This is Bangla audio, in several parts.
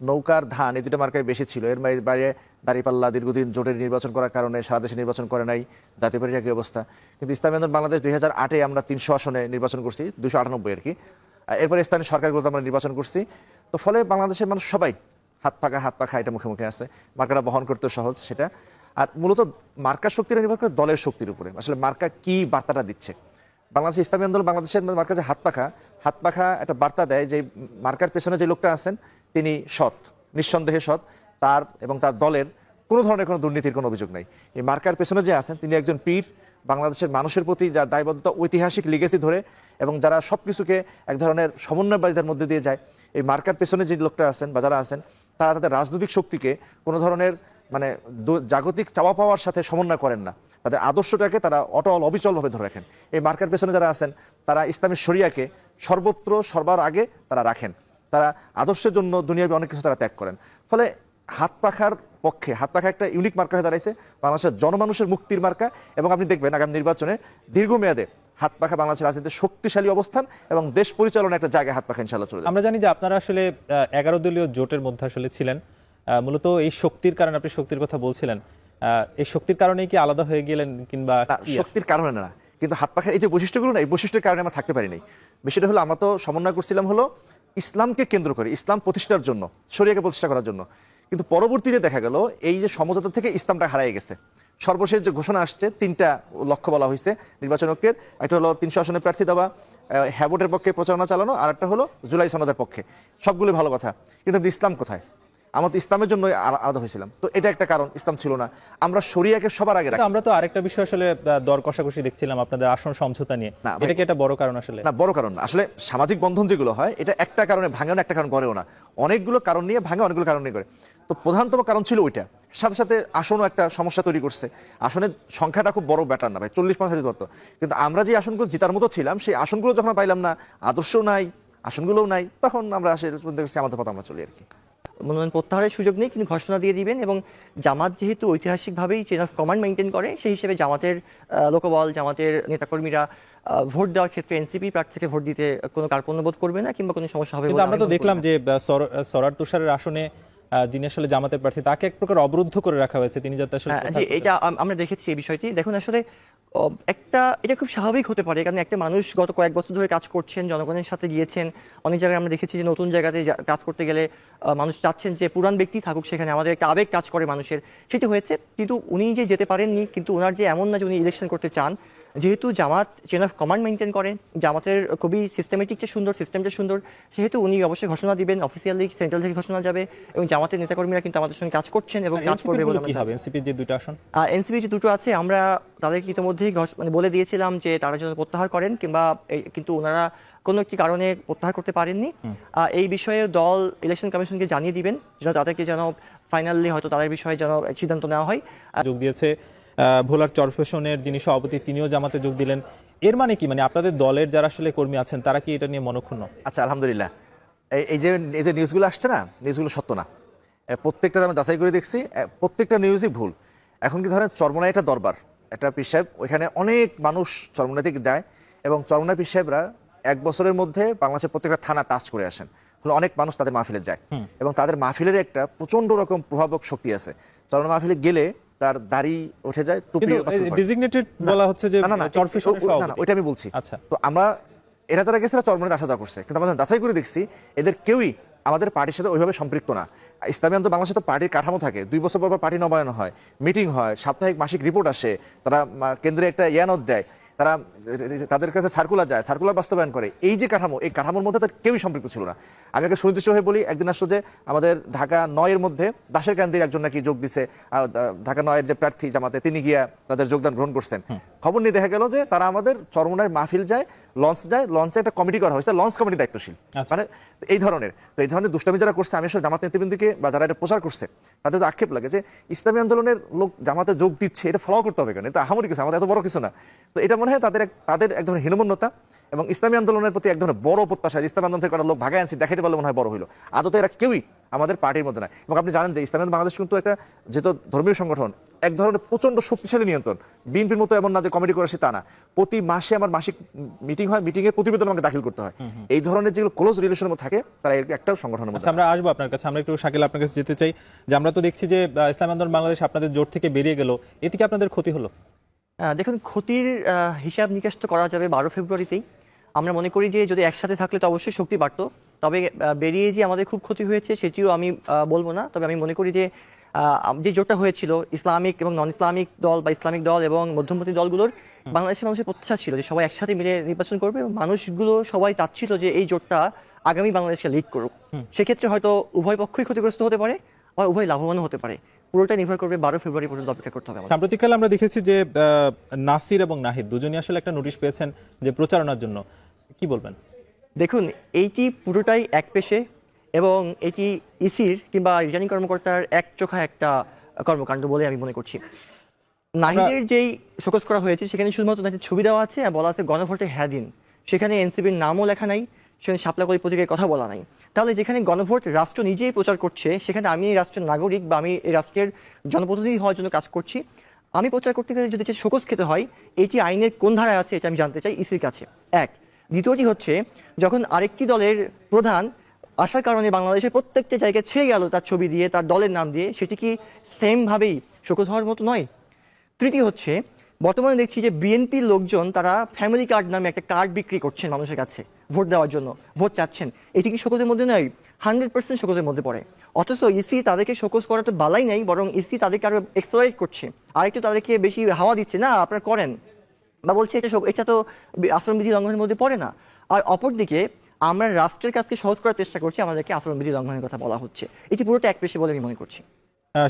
নৌকার ধান এই দুটো মার্কায় বেশি ছিল। এর বাইরে দাঁড়িপাল্লা দীর্ঘদিন জোটের নির্বাচন করার কারণে সারা দেশে নির্বাচন করে নাই, জাতীয় পার্টির একই অবস্থা। কিন্তু ইসলামী আন্দোলন বাংলাদেশ 2008-এ আমরা 300 আসনে নির্বাচন করছি, 298 আর কি। এরপরে স্থানীয় সরকারগুলোতে আমরা নির্বাচন করছি। তো ফলে বাংলাদেশের মানুষ সবাই হাত পাখা এটা মুখে মুখে আছে, মার্কাটা বহন করতে সহজ সেটা। আর মূলত মার্কার শক্তিটা নির্ভর করে দলের শক্তির উপরে, আসলে মার্কা কি বার্তাটা দিচ্ছে। বাংলাদেশের ইসলামী আন্দোলন বাংলাদেশের মার্কা যে হাত পাখা একটা বার্তা দেয় যে মার্কার পেছনে যে লোকটা আছেন তিনি সৎ, নিঃসন্দেহে সৎ, তার এবং তার দলের কোনো ধরনের কোনো দুর্নীতির কোনো অভিযোগ নাই। এই মার্কার পেছনে যে আছেন তিনি একজন পীর, বাংলাদেশের মানুষের প্রতি যার দায়বদ্ধতা ঐতিহাসিক লিগেসি ধরে এবং যারা সব কিছুকে এক ধরনের সমন্বয়বাদীদের মধ্যে দিয়ে যায়। এই মার্কার পেছনে যে লোকটা আছেন বা যারা আছেন তারা তাদের রাজনৈতিক শক্তিকে কোনো ধরনের মানে জাগতিক চাওয়া পাওয়ার সাথে সমন্বয় করেন না, তাদের আদর্শটাকে তারা অটল অবিচলভাবে ধরে রাখেন। এই মার্কার পেছনে যারা আছেন তারা ইসলামী শরিয়াকে সর্বত্র সবার আগে তারা রাখেন, তারা আদর্শের জন্য দুনিয়াবী অনেক কিছু তারা ত্যাগ করেন। ফলে হাত পাখার পক্ষে হাত পাখা একটা ইউনিক মার্কা হয়ে দাঁড়াইছে, বাংলাদেশের জনমানুষের মুক্তির মার্কা। এবং আপনি দেখবেন আগামী নির্বাচনে দীর্ঘমেয়াদে হাত পাখা বাংলাদেশের রাজনীতিতে শক্তিশালী অবস্থান এবং দেশ পরিচালনার একটা জায়গায় হাত পাখা ইনশাআল্লাহ চলে যাবে। আমরা জানি যে আপনারা আসলে 11 দলীয় জোটের মধ্যে আসলে ছিলেন, মূলত এই শক্তির কারণে, আপনি শক্তির কথা বলছিলেন, এই শক্তির কারণেই কি আলাদা হয়ে গেলেন কিংবা শক্তির কারণে না, কিন্তু হাত পাখার এই যে বৈশিষ্ট্যগুলো না, এই বৈশিষ্ট্যের কারণে আমরা থাকতে পারি নাই। বিষয়টা হলো আমরা তো সমন্বয় করছিলাম হলো ইসলামকে কেন্দ্র করে, ইসলাম প্রতিষ্ঠার জন্য, শরিয়াকে প্রতিষ্ঠা করার জন্য। কিন্তু পরবর্তীতে দেখা গেল এই যে সমঝোতা থেকে ইসলামটা হারিয়ে গেছে। সর্বশেষ যে ঘোষণা আসছে 3টা লক্ষ্য বলা হয়েছে নির্বাচন ঐক্যের, একটা হলো 300 আসনে প্রার্থী দেওয়া, হ্যাবোটের পক্ষে প্রচারণা চালানো, আর একটা হলো জুলাই সনদের পক্ষে। সবগুলো ভালো কথা, কিন্তু ইসলাম কোথায়? আমরা তো ইসলামের জন্য আলাদা হয়েছিলাম, তো এটা একটা কারণ, ইসলাম ছিল না। আমরা শরিয়াকে সবার আগে রাখি। আমরা তো আরেকটা বিষয় আসলে দর কষাকষি দেখছিলাম আপনাদের আসন সমঝোতা নিয়ে, এটা কি একটা বড় কারণ? আসলে না, বড় কারণ না। আসলে সামাজিক বন্ধন যেগুলো হয় এটা একটা কারণে ভাঙে না, একটা কারণ করেও না, অনেকগুলো কারণ নিয়ে ভাঙে, অনেকগুলো কারণ নিয়ে করে। তো প্রধানতম কারণ ছিল ওইটা, সাথে সাথে আসনও একটা সমস্যা তৈরি করছে। আসনের সংখ্যাটা খুব বড় ব্যাটার না ভাই, 40-45 মতো। কিন্তু আমরা যে আসনগুলো জেতার মতো ছিলাম সেই আসনগুলো যখন পাইলাম না, আদর্শও নাই, আসনগুলোও নাই, তখন আমরা আমাদের পথ আমরা চলি আর কি। মনোনয়ন প্রত্যাহারের সুযোগ নেই, কিন্তু ঘোষণা দিয়ে দিবেন। এবং জামাত যেহেতু ঐতিহাসিকভাবেই চেন অফ কমান্ড মেনটেন করে, সেই হিসেবে জামাতের লোকবল, জামাতের নেতাকর্মীরা ভোট দেওয়ার ক্ষেত্রে এনসিপি প্রার্থীকে ভোট দিতে কোনো কার্পণ্যবোধ করবে না কিংবা কোনো সমস্যা হবে কিন্তু আমরা তো দেখলাম যে সরার তুষারের আসনে যিনি আসলে জামাতের প্রার্থী তাকে এক প্রকার অবরুদ্ধ করে রাখা হয়েছে, তিনি যাতে আসলে এটা আমরা দেখেছি এই বিষয়টি। দেখুন আসলে এটা খুব স্বাভাবিক হতে পারে, কারণ একটা মানুষ গত কয়েক বছর ধরে কাজ করছেন, জনগণের সাথে গিয়েছেন। অনেক জায়গায় আমরা দেখেছি যে নতুন জায়গাতে কাজ করতে গেলে মানুষ চাচ্ছেন যে পুরান ব্যক্তি থাকুক সেখানে, আমাদের একটা আবেগ কাজ করে মানুষের, সেটি হয়েছে। কিন্তু উনি যে যেতে পারেননি, কিন্তু ওনার যে এমন না যে উনি ইলেকশন করতে চান। যেহেতু জামাত চেন অফ কমান্ড মেনটেন করে, জামাতের খুবই সিস্টেমেটিকটা সুন্দর, সিস্টেমটা সুন্দর, সেহেতু উনি অবশ্যই ঘোষণা দিবেন, অফিসিয়ালি সেন্ট্রাল থেকে ঘোষণা যাবে। এবং জামাতের নেতাকর্মীরা কিন্তু আমাদের সঙ্গে কাজ করছেন এবং কাজ করবে বলে এনসিপির যে 2টা আসন, এনসিপি যে 2টো আছে, আমরা তাদেরকে ইতিমধ্যেই বলে দিয়েছিলাম যে তারা যেন প্রত্যাহার করেন, কিংবা কিন্তু ওনারা কোনো একটি কারণে প্রত্যাহার করতে পারেননি। এই বিষয়ে দল ইলেকশন কমিশনকে জানিয়ে দিবেন, যেন তাদেরকে যেন ফাইনালি হয়তো তাদের বিষয়ে যেন সিদ্ধান্ত নেওয়া হয়। যোগ দিয়েছে ভোলার চরফেশনের যিনি সভাপতি, তিনিও জামাতে যোগ দিলেন। এর মানে কি, মানে আপনাদের দলের যারা আসলে কর্মী আছেন তারা কি এটা নিয়ে মনক্ষুণ্ণ? আচ্ছা, আলহামদুলিল্লাহ, এই যে নিউজগুলো আসছে না, নিউজগুলো সত্য না। প্রত্যেকটা আমি যাচাই করে দেখছি, প্রত্যেকটা নিউজই ভুল। এখন কি ধরেন চরমনায় একটা দরবার, একটা পীর সাহেব, ওইখানে অনেক মানুষ চরমনায় থেকে যায় এবং চরমনায় পীর সাহেবরা 1 বছরের মধ্যে বাংলাদেশের প্রত্যেকটা থানা টাচ করে আসেন। ফলে অনেক মানুষ তাদের মাহফিলে যায় এবং তাদের মাহফিলের একটা প্রচন্ড রকম প্রভাবক শক্তি আছে। চরমনায় মাহফিলে গেলে তার দাড়ি উঠে যায়, টুপি ডেজিগনেটেড বলা হচ্ছে যে চরফেশনের সভাপতি, ওইটা আমি বলছি। আচ্ছা, তো আমরা এরা যারা গেছে চরমনায় আসা যাওয়া করছে, কিন্তু আমরা যাচাই করে দেখছি এদের কেউই আমাদের পার্টির সাথে ওইভাবে সম্পৃক্ত না। ইসলামী আন্দোলন বাংলাদেশে তো পার্টির কাঠামো থাকে, 2 বছর পর পার্টি নবায়ন হয়, মিটিং হয়, সাপ্তাহিক মাসিক রিপোর্ট আসে, তারা কেন্দ্রে একটা ইয়ানত দেয়, তারা তাদের কাছে সার্কুলার যায়, সার্কুলার বাস্তবায়ন করে। এই যে কাঠামো, এই কাঠামোর মধ্যে তার কেউই সম্পৃক্ত ছিল না। আমি একটা সুনির্দিষ্ট হয়ে বলি, একদিন আসলো যে আমাদের ঢাকা 9-এর মধ্যে দাসের কান্দির একজন নাকি যোগ দিছে, ঢাকা 9-এর যে প্রার্থী জামাতে, তিনি গিয়া তাদের যোগদান গ্রহণ করছেন। খবর নিয়ে দেখা গেল যে তারা আমাদের চরমনায় মাহফিল যায়, লঞ্চে একটা কমিটি করা হয়েছে, লঞ্চ কমিটি দায়িত্বশীল। মানে এই ধরনের দুষ্টামি যারা করছে, আমি আসলে জামাত নেতৃবৃন্দকে বা যারা এটা প্রচার করছে তাদের তো আক্ষেপ লাগে যে ইসলামী আন্দোলনের লোক জামাতে যোগ দিচ্ছে, এটা ফলো করতে হবে কেন? এটা আহামরি কিছু, আমাদের এত বড় কিছু না। তো এটা মনে হয় তাদের এক ধরনের হীনমন্যতা এবং ইসলামী আন্দোলনের প্রতি এক ধরনের বড় প্রত্যাশা, ইসলামী আন্দোলন থেকে কটা লোক ভাগায় আনছি দেখাতে পারলে মনে হয় বড় হইলো, আদতে এরা কেউই আমাদের পার্টির মধ্যে নাই। এবং আপনি জানেন যে ইসলামী আন্দোলন বাংলাদেশ কিন্তু একটা যেহেতু ধর্মীয় সংগঠন, এক ধরনের প্রচন্ড শক্তিশালী নিয়ন্ত্রণ, বিএনপির মতো এমন না যে কমিটি করে আসে তা না, প্রতি মাসে আমার মাসিক মিটিং হয়, মিটিং এর প্রতিবেদন আমাকে দাখিল করতে হয়। এই ধরনের যেগুলো ক্লোজ রিলেশনের মধ্যে থাকে তারা একটা সংগঠনের মধ্যে। আচ্ছা, আমরা আসবো আপনার কাছে, আমরা একটু শাকিল আপনার কাছে যেতে চাই যে আমরা তো দেখছি যে ইসলামী আন্দোলন বাংলাদেশ আপনাদের জোট থেকে বেরিয়ে গেল, এতে কি আপনাদের ক্ষতি হলো? দেখুন, ক্ষতির হিসাব নিকাশ তো করা যাবে 12 ফেব্রুয়ারিতেই। আমরা মনে করি যে যদি একসাথে থাকলে তো অবশ্যই শক্তি বাড়তো, তবে বেরিয়ে যে আমাদের খুব ক্ষতি হয়েছে সেটিও আমি বলবো না। তবে আমি মনে করি যে যে জোটটা হয়েছিল ইসলামিক এবং নন ইসলামিক দল বা ইসলামিক দল এবং মধ্যমপন্থী দলগুলোর, বাংলাদেশের মানুষের প্রত্যাশা ছিল যে সবাই একসাথে মিলে নির্বাচন করবে এবং মানুষগুলো সবাই চাচ্ছিল যে এই জোটটা আগামী বাংলাদেশকে লিড করুক। সেক্ষেত্রে হয়তো উভয় পক্ষই ক্ষতিগ্রস্ত হতে পারে বা উভয় লাভবানও হতে পারে। পুরোটা নির্ভর করবে 12 ফেব্রুয়ারি পর্যন্ত অপেক্ষা করতে হবে আমাদের। সাম্প্রতিককালে আমরা দেখেছি যে নাসির এবং নাহিদ দুজনই আসলে একটা নোটিশ পেয়েছেন যে প্রচারণার জন্য, কি বলবেন? দেখুন, এইটি পুরোটাই এক পেশে এবং এটি ইসির কিংবা রিটার্নিং কর্মকর্তার এক চোখা একটা কর্মকাণ্ড বলে আমি মনে করছি। নাহিদের যেই শোকজ করা হয়েছে সেখানে শুধুমাত্র নাহিদের ছবি দেওয়া আছে আর বলা আছে গণভোটে হ্যাঁ দিন। সেখানে এনসিপির নামও লেখা নাই, সেখানে শাপলাকলি প্রতীকের কথা বলা নাই। তাহলে যেখানে গণভোট রাষ্ট্র নিজেই প্রচার করছে, সেখানে আমি এই রাষ্ট্রের নাগরিক বা আমি এই রাষ্ট্রের জনপ্রতিনিধি হওয়ার জন্য কাজ করছি, আমি প্রচার করতে গেলে যদি শোকজ খেতে হয়, এটি আইনের কোন ধারায় আছে এটা আমি জানতে চাই ইসির কাছে। এক, দ্বিতীয়টি হচ্ছে যখন আরেকটি দলের প্রধান আসার কারণে বাংলাদেশের প্রত্যেকটা জায়গায় ছেড়ে গেল তার ছবি দিয়ে, তার দলের নাম দিয়ে, সেটি কি সেমভাবেই শোকজ হওয়ার মতো নয়? তৃতীয় হচ্ছে বর্তমানে দেখছি যে বিএনপির লোকজন তারা ফ্যামিলি কার্ড নামে একটা কার্ড বিক্রি করছেন মানুষের কাছে ভোট দেওয়ার জন্য, ভোট চাচ্ছেন। এটি কি শোকজের মধ্যে নয়? 100% শোকজের মধ্যে পড়ে। অথচ ইসি তাদেরকে শোকজ করা তো বালাই নাই, বরং ইসি তাদেরকে আরো এক্সেলারেট করছে, আরেকটু তাদেরকে বেশি হাওয়া দিচ্ছে, না আপনারা করেন, বা বলছে এটা তো আচরণবিধি লঙ্ঘনের মধ্যে পড়ে না। আর অপরদিকে আমরা রাষ্ট্রের কাজকে সহজ করার চেষ্টা করছি, আমাদেরকে আচরণবিধি লঙ্ঘনের কথা বলা হচ্ছে। এটি পুরোটা এক পেশে বলে আমি মনে করছি।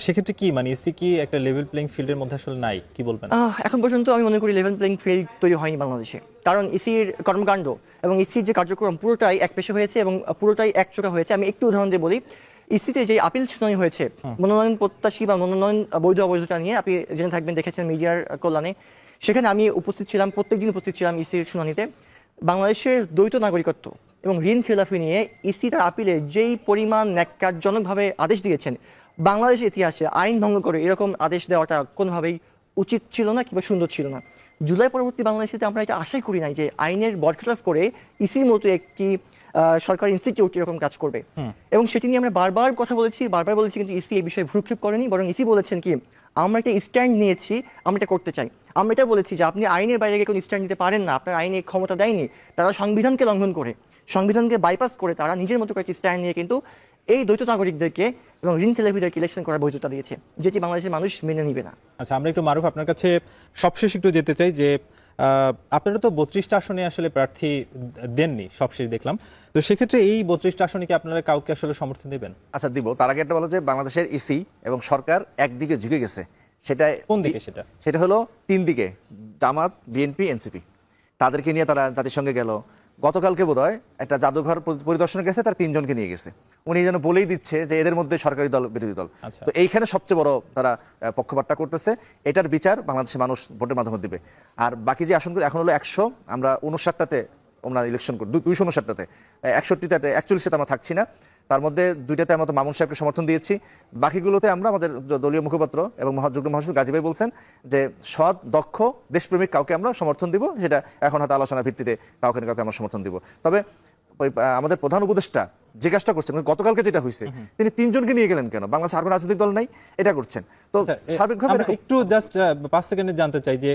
সেক্ষেত্রে কি মানে ইসি কি একটা লেভেল প্লেইং ফিল্ডের মধ্যে আসলে নাই, কি বলবেন? এখন পর্যন্ত আমি মনে করি লেভেল প্লেইং ফিল্ড তৈরি হয়নি বাংলাদেশে, কারণ ইসির কর্মকাণ্ড এবং ইসির যে কার্যক্রম পুরোটাই এক পেশে হয়েছে এবং পুরোটাই একচোখা হয়েছে। আমি একটু উদাহরণ দিয়ে বলি, ইসিতে যে আপিল শুনানি হয়েছে মনোনয়ন প্রত্যাশী বা মনোনয়ন বৈধ অবৈধতা নিয়ে, আপনি জেনে থাকবেন, দেখেছেন মিডিয়ার কল্যাণে, সেখানে আমি উপস্থিত ছিলাম, প্রত্যেকদিন উপস্থিত ছিলাম ইসির শুনানিতে। বাংলাদেশের দ্বৈত নাগরিকত্ব এবং ঋণ খেলাফি নিয়ে ইসি তার আপিলে যেই পরিমাণ ন্যাক্কারজনকভাবে আদেশ দিয়েছেন, বাংলাদেশের ইতিহাসে আইন ভঙ্গ করে এরকম আদেশ দেওয়াটা কোনোভাবেই উচিত ছিল না কিংবা সুন্দর ছিল না। জুলাই পরবর্তী বাংলাদেশে আমরা এটা আশাই করি নাই যে আইনের বরখেলাপ করে ইসির মতো একটি সরকারি ইনস্টিটিউট এরকম কাজ করবে, এবং সেটি নিয়ে আমরা বারবার কথা বলেছি, কিন্তু ইসি এই বিষয়ে ভ্রুক্ষেপ করেনি, বরং ইসি বলেছেন কি, আমরা একটা স্ট্যান্ড নিয়েছি, আমরা এটা করতে চাই। আমরা এটা বলেছি যে আপনি আইনের বাইরে গিয়ে কোনো স্ট্যান্ড নিতে পারেন না, আপনার আইনে ক্ষমতা দেয়নি। তারা সংবিধানকে লঙ্ঘন করে, সংবিধানকে বাইপাস করে তারা নিজের মতো করে একটি স্ট্যান্ড নিয়ে কিন্তু এই দ্বৈত নাগরিকদেরকে এবং ঋণ খেলাপিদেরকে ইলেকশন করার বৈধতা দিয়েছে, যেটি বাংলাদেশের মানুষ মেনে নিবে না। আচ্ছা, আমরা একটু মারুফ আপনার কাছে সবশেষ একটু যেতে চাই যে আপনারা তো 32টা আসনে আসলে প্রার্থী দেননি, সবশেষ দেখলাম, তো সেক্ষেত্রে এই 32টা আসনে কি আপনারা কাউকে আসলে সমর্থন দেবেন? আচ্ছা, দিব। তার আগে একটা বলো যে বাংলাদেশের ইসি এবং সরকার একদিকে ঝুঁকে গেছে, সেটা কোন দিকে? সেটা হলো 3 দিকে, জামাত, বিএনপি, এনসিপি। তাদেরকে নিয়ে তারা জাতিসংঘে গেল। গতকালকে বোধহয় একটা জাদুঘর পরিদর্শনে গেছে, তার 3 জনকে নিয়ে গেছে। উনি যেন বলেই দিচ্ছে যে এদের মধ্যে সরকারি দল, বিরোধী দল। তো এইখানে সবচেয়ে বড় তারা পক্ষপাতটা করতেছে। এটার বিচার বাংলাদেশের মানুষ ভোটের মাধ্যমে দিবে। আর বাকি যে আসনগুলো এখন হলো 100, আমরা 59টাতে আমরা ইলেকশন করি, 259টাতে, 61টাতে, 41টাতে আমরা থাকছি না। তার মধ্যে 2টাতে আমরা মামুন সাহেবকে সমর্থন দিয়েছি, বাকিগুলোতে আমরা আমাদের দলীয় মুখপাত্র এবং যুগ্ম মহাসচিব গাজী ভাই বলছেন যে সৎ, দক্ষ, দেশপ্রেমিক কাউকে আমরা সমর্থন দিব। সেটা এখন হয়তো আলোচনার ভিত্তিতে কাউকে না কাউকে আমরা সমর্থন দিব। তবে আমাদের প্রধান উপদেষ্টা যে কাজটা করছেন, গতকালকে যেটা হয়েছে, তিনি 3 জনকে নিয়ে গেলেন কেন? বাংলাদেশ আর কোনো রাজনৈতিক দল নাই, এটা করছেন। তো সার্বিকভাবে একটু জাস্ট 5 সেকেন্ডে জানতে চাই যে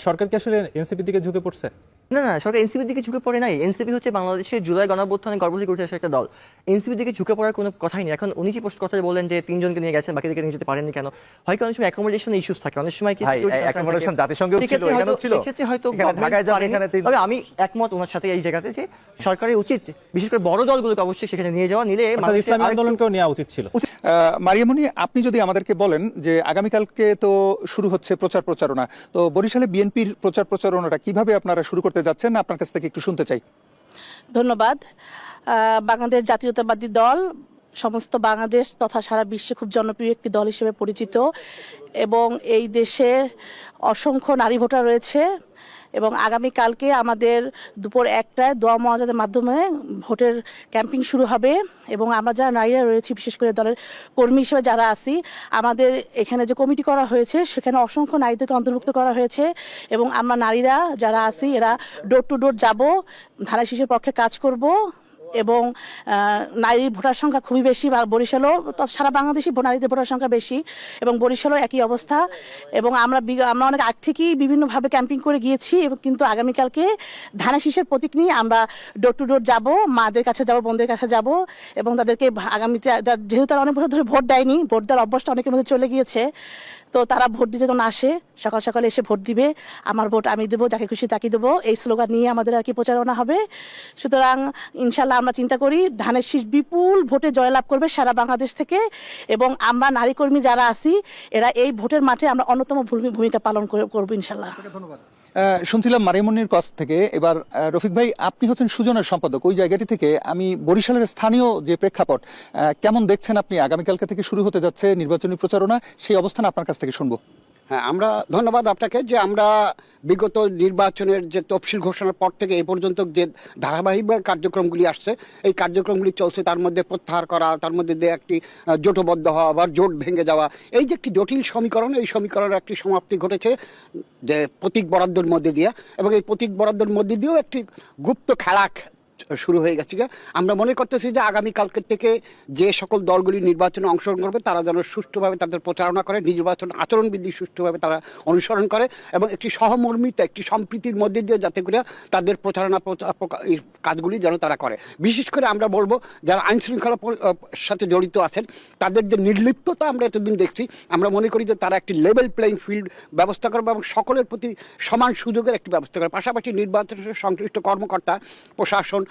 সরকার কি আসলে এনসিপি দিকে ঝুঁকে পড়ছে? না, সরকার এনসিপির দিকে ঝুঁকে পড়ে নাই। এনসিপি হচ্ছে বাংলাদেশের জুলাই গণঅভ্যুত্থানে গর্ভবতী করতে আসা একটা দল। এনসিপির দিকে ঝুঁকে পড়ার কোনো কথাই নেই। এখন উনি যে কথা বলেন যে 3 জনকে নিয়ে গেছেন, বাকিদেরকে নিয়ে যেতে পারেননি কেন? হয়তো অনেক সময় অ্যাকোমোডেশন ইস্যুস থাকে, অনেক সময় অ্যাকোমোডেশন জাতিসংঘেও ছিল, এখানেও ছিল। সেক্ষেত্রে হয়তো তবে আমি একমত ওনার সাথে এই জায়গাতে যে সরকারের উচিত বিশেষ করে বড় দলগুলোকে অবশ্যই সেখানে নিয়ে যাওয়া, নিলে ইসলামী আন্দোলনকেও নেওয়া উচিত ছিল। মারিয়ামণি, আপনি যদি আমাদেরকে বলেন যে আগামীকালকে তো শুরু হচ্ছে প্রচারণা, তো বরিশালে বিএনপির প্রচারণাটা কিভাবে আপনারা শুরু করতে যাচ্ছেন, আপনার কাছ থেকে একটু শুনতে চাই। ধন্যবাদ। বাংলাদেশ জাতীয়তাবাদী দল সমস্ত বাংলাদেশ তথা সারা বিশ্বে খুব জনপ্রিয় একটি দল হিসেবে পরিচিত এবং এই দেশে অসংখ্য নারী ভোটার রয়েছে এবং আগামীকালকে আমাদের দুপুর 1টায় দোয়া মোয়াজ্জাদের মাধ্যমে ভোটের ক্যাম্পিং শুরু হবে এবং আমরা যারা নারীরা রয়েছি বিশেষ করে দলের কর্মী হিসেবে যারা আছি আমাদের এখানে যে কমিটি করা হয়েছে সেখানে অসংখ্য নারীদেরকে অন্তর্ভুক্ত করা হয়েছে এবং আমরা নারীরা যারা আছি এরা ডোর টু ডোর যাব, ধানের শীষের পক্ষে কাজ করব এবং নারীর ভোটার সংখ্যা খুবই বেশি, বরিশালও সারা বাংলাদেশি নারীদের ভোটার সংখ্যা বেশি এবং বরিশালও একই অবস্থা এবং আমরা অনেক আগ থেকেই বিভিন্নভাবে ক্যাম্পিং করে গিয়েছি এবং কিন্তু আগামীকালকে ধানের শীষের প্রতীক নিয়ে আমরা ডোর টু ডোর যাব, মাদের কাছে যাব, বোনদের কাছে যাব এবং তাদেরকে আগামীতে যেহেতু তারা অনেক বছর ধরে ভোট দেয়নি, ভোট দেওয়ার অভ্যাসটা অনেকের মধ্যে চলে গিয়েছে, তো তারা ভোট দিতে যখন আসে সকাল সকালে এসে ভোট দিবে, আমার ভোট আমি দেবো, যাকে খুশি তাকে দেবো, এই স্লোগান নিয়ে আমাদের আর কি প্রচারণা হবে। সুতরাং ইনশাল্লাহ আমরা চিন্তা করি ধানের শীষ বিপুল ভোটে জয়লাভ করবে সারা বাংলাদেশ থেকে এবং আমরা নারী কর্মী যারা আছি এরা এই ভোটের মাঠে আমরা অন্যতম ভূমিকা পালন করবো ইনশাল্লাহ। ধন্যবাদ। শুনছিলাম মারিমনির কাছ থেকে, এবার রফিক ভাই আপনি হচ্ছেন সুজনের সম্পাদক, ওই জায়গাটি থেকে আমি বরিশালের স্থানীয় যে প্রেক্ষাপট কেমন দেখছেন আপনি? আগামীকালকে থেকে শুরু হতে যাচ্ছে নির্বাচনী প্রচারণা, সেই অবস্থান আপনার কাছ থেকে শুনবো। হ্যাঁ, আমরা ধন্যবাদ আপনাকে যে আমরা বিগত নির্বাচনের যে তফসিল ঘোষণার পর থেকে এ পর্যন্ত যে ধারাবাহিক কার্যক্রমগুলি আসছে, এই কার্যক্রমগুলি চলছে, তার মধ্যে প্রত্যাহার করা, তার মধ্যে দিয়ে একটি জোটবদ্ধ হওয়া বা জোট ভেঙে যাওয়া, এই যে একটি জটিল সমীকরণ, এই সমীকরণের একটি সমাপ্তি ঘটেছে যে প্রতীক বরাদ্দের মধ্যে দিয়ে এবং এই প্রতীক বরাদ্দের মধ্যে দিয়েও একটি গুপ্ত খেলা শুরু হয়ে গেছে। আমরা মনে করতেছি যে আগামীকালকের থেকে যে সকল দলগুলি নির্বাচনে অংশগ্রহণ করবে তারা যেন সুষ্ঠুভাবে তাদের প্রচারণা করে, নির্বাচন আচরণবিধি সুষ্ঠুভাবে তারা অনুসরণ করে এবং একটি সহমর্মিতা, একটি সম্প্রীতির মধ্যে দিয়ে যাতে করে তাদের প্রচারণা এই কাজগুলি যেন তারা করে। বিশেষ করে আমরা বলবো যারা আইন শৃঙ্খলার সাথে জড়িত আছেন তাদের যে নির্লিপ্ততা আমরা এতদিন দেখছি, আমরা মনে করি যে তারা একটি লেভেল প্লেইং ফিল্ড ব্যবস্থা করবে এবং সকলের প্রতি সমান সুযোগের একটি ব্যবস্থা করে। পাশাপাশি নির্বাচনের সংশ্লিষ্ট কর্মকর্তা, প্রশাসন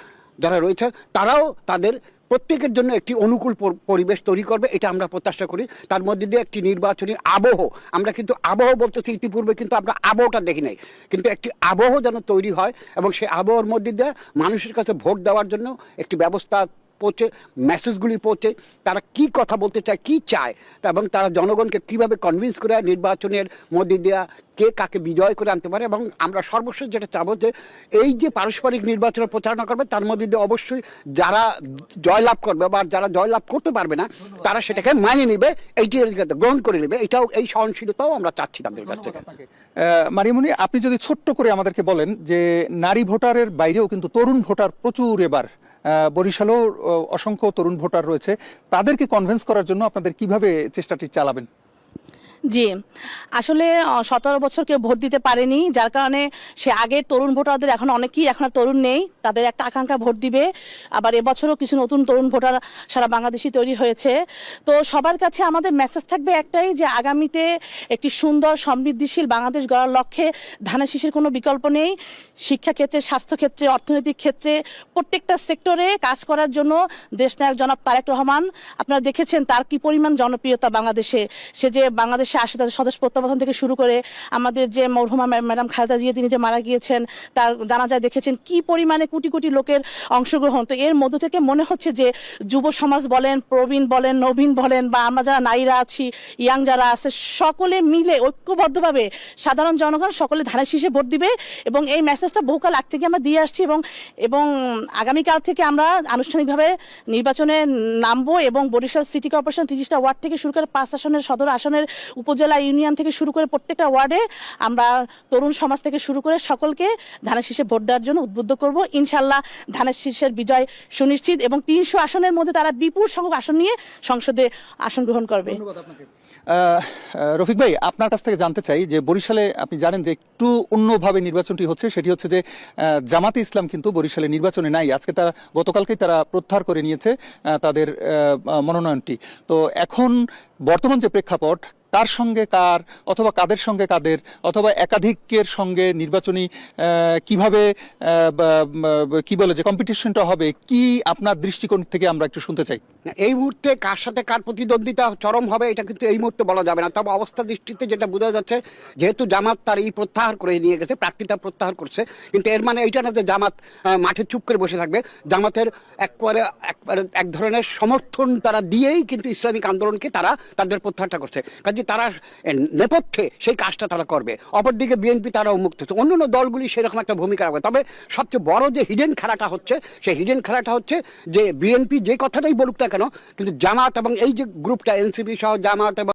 যারা রয়েছে তারাও তাদের প্রত্যেকের জন্য একটি অনুকূল পরিবেশ তৈরি করবে, এটা আমরা প্রত্যাশা করি। তার মধ্যে দিয়ে একটি নির্বাচনী আবহ, আমরা কিন্তু আবহ বলতেছি, ইতিপূর্বে কিন্তু আমরা আবহটা দেখি নাই, কিন্তু একটি আবহ যেন তৈরি হয় এবং সেই আবহর মধ্যে দিয়ে মানুষের কাছে ভোট দেওয়ার জন্য একটি ব্যবস্থা পৌঁছে, মেসেজগুলি পৌঁছে, তারা কি কথা বলতে চায়, কি চায় এবং তারা জনগণকে কিভাবে কনভিন্স করে নির্বাচনের মধ্যে দেওয়া কে কাকে বিজয় করে আনতে পারে। এবং আমরা সর্বশেষ যেটা চাবো যে এই যে পারস্পরিক নির্বাচনের প্রচারণা করবে তার মধ্যে দিয়ে অবশ্যই যারা জয়লাভ করবে বা যারা জয়লাভ করতে পারবে না তারা সেটাকে মানিয়ে নেবে, এইটি গ্রহণ করে নেবে, এটাও এই সহনশীলতাও আমরা চাচ্ছি তাদের কাছ থেকে। মারিমনি, আপনি যদি ছোট্ট করে আমাদেরকে বলেন যে নারী ভোটারের বাইরেও কিন্তু তরুণ ভোটার প্রচুর, এবার বরিশালেও অসংখ্য তরুণ ভোটার রয়েছে, তাদেরকে কনভিন্স করার জন্য আপনাদের কিভাবে চেষ্টাটি চালাবেন? জি, আসলে 17 বছর কেউ ভোট দিতে পারেনি, যার কারণে সে আগের তরুণ ভোটারদের এখন অনেকেই এখন আর তরুণ নেই, তাদের একটা আকাঙ্ক্ষা ভোট দিবে। আবার এবছরও কিছু নতুন তরুণ ভোটার সারা বাংলাদেশি তৈরি হয়েছে। তো সবার কাছে আমাদের মেসেজ থাকবে একটাই, যে আগামীতে একটি সুন্দর সমৃদ্ধিশীল বাংলাদেশ গড়ার লক্ষ্যে ধানের শীষের কোনো বিকল্প নেই। শিক্ষাক্ষেত্রে, স্বাস্থ্যক্ষেত্রে, অর্থনৈতিক ক্ষেত্রে প্রত্যেকটা সেক্টরে কাজ করার জন্য দেশনায়ক জনাব তারেক রহমান, আপনারা দেখেছেন তার কি পরিমাণ জনপ্রিয়তা বাংলাদেশে। সে যে বাংলাদেশে আসে, তাদের স্বদেশ প্রত্যাবর্তন থেকে শুরু করে আমাদের যে মরহুমা ম্যাডাম খালেদা জিয়া, তিনি যে মারা গিয়েছেন, তার জানাজায় দেখেছেন কি পরিমাণে কোটি কোটি লোকের অংশগ্রহণ। তো এর মধ্য থেকে মনে হচ্ছে যে যুব সমাজ বলেন, প্রবীণ বলেন, নবীন বলেন, বা আমরা যারা নারীরা আছি, ইয়াং যারা আছে, সকলে মিলে ঐক্যবদ্ধভাবে সাধারণ জনগণ সকলে ধানের শীষে ভোট দিবে এবং এই মেসেজটা বহুকাল আগ থেকে আমরা দিয়ে আসছি এবং আগামীকাল থেকে আমরা আনুষ্ঠানিকভাবে নির্বাচনে নামবো এবং বরিশাল সিটি কর্পোরেশন 30টা ওয়ার্ড থেকে শুরু করে 5 আসনের সদর আসনের উপজেলা, ইউনিয়ন থেকে শুরু করে প্রত্যেকটা ওয়ার্ডে আমরা তরুণ সমাজ থেকে শুরু করে সকলকে ধানের শীষে ভোট দেওয়ার জন্য উদ্বুদ্ধ করব। ইনশাল্লাহ ধানের শীষের বিজয় সুনিশ্চিত এবং 300 আসনের মধ্যে তারা বিপুল সংখ্যক আসন নিয়ে সংসদে আসন গ্রহণ করবে। রফিক ভাই, আপনার কাছ থেকে জানতে চাই যে বরিশালে আপনি জানেন যে একটু অন্যভাবে নির্বাচনটি হচ্ছে, সেটি হচ্ছে যে জামাতে ইসলাম কিন্তু বরিশালে নির্বাচনে নাই। আজকে তারা, গতকালকেই তারা প্রত্যাহার করে নিয়েছে তাদের মনোনয়নটি। তো এখন বর্তমান যে প্রেক্ষাপট, কার সঙ্গে কার, অথবা কাদের সঙ্গে কাদের, অথবা একাধিকের সঙ্গে নির্বাচনী কিভাবে কি বলে যে কম্পিটিশনটা হবে, কি আপনার দৃষ্টিকোণ থেকে আমরা একটু শুনতে চাই। এই মুহূর্তে কার সাথে কার প্রতিদ্বন্দ্বিতা চরম হবে এটা কিন্তু এই মুহূর্তে বলা যাবে না। তবে অবস্থা দৃষ্টিতে যেটা বোঝা যাচ্ছে, যেহেতু জামাত তার এই প্রত্যাহার করে নিয়ে গেছে, প্রার্থিতা প্রত্যাহার করছে, কিন্তু এর মানে এইটা না যে জামাত মাঠে চুপ করে বসে থাকবে। জামাতের একবারে এক ধরনের সমর্থন তারা দিয়েই কিন্তু ইসলামিক আন্দোলনকে তারা তাদের প্রত্যাহারটা করছে, কাজে তারা নেপথ্যে সেই কাজটা তারা করবে। অপরদিকে বিএনপি তারা উন্মুক্ত হচ্ছে, অন্যান্য দলগুলি সেরকম একটা ভূমিকা রাখবে। তবে সবচেয়ে বড় যে হিডেন খেলাটা হচ্ছে, সেই হিডেন খেলাটা হচ্ছে যে বিএনপি যে কথাটাই বলুক না কেন, কিন্তু জামাত এবং এই যে গ্রুপটা এনসিপি সহ জামাত এবং